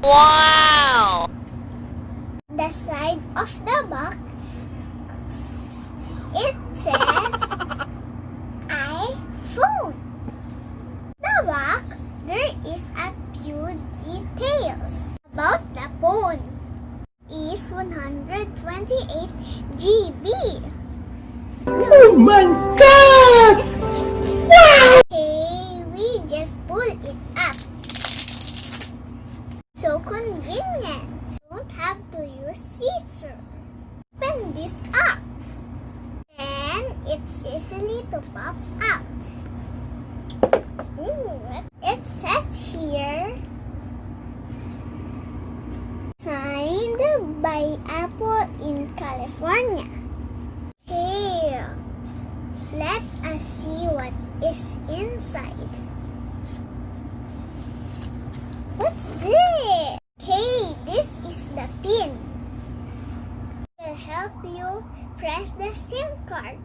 Wow! The side of the box, it says iPhone. The back, there is a few details about the phone. Is 128 GB. Oh my God! Wow! Okay, we just pull it up. So convenient. Don't have to use scissors. Open this up. Then it's easily to pop out. It says here, signed by Apple in California. Hey, let us see what is inside. What's this? Okay, this is the pin. It will help you press the SIM card.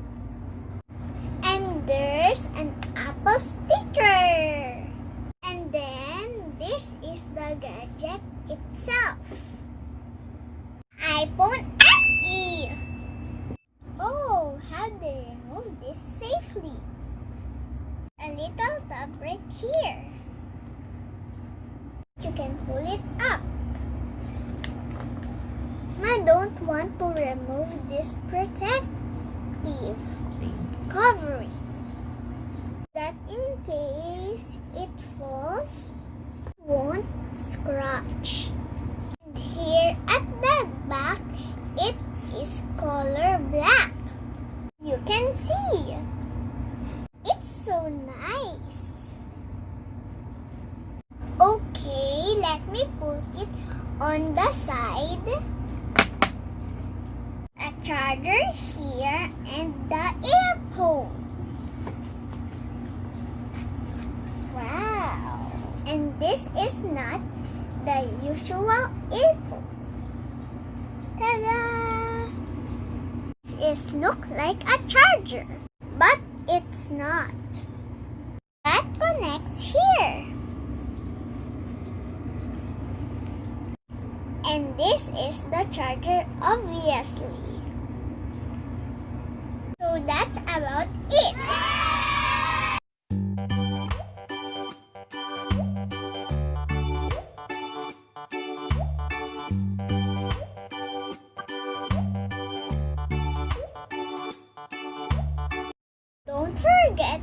And there's an Apple sticker. And then this is the gadget itself. iPhone SE. Oh, how do you remove this safely? A little tab right here. You can pull it up. I don't want to remove this protective covering, that in case it falls, it won't scratch. And here at the back, it is color black. You can see. It's so nice. Okay, let me put it on the side. A charger here and the earphone. Wow. And this is not the usual earphone. Ta-da! This look like a charger, but it's not. That connects here. And this is the charger, obviously. So that's about it. Don't forget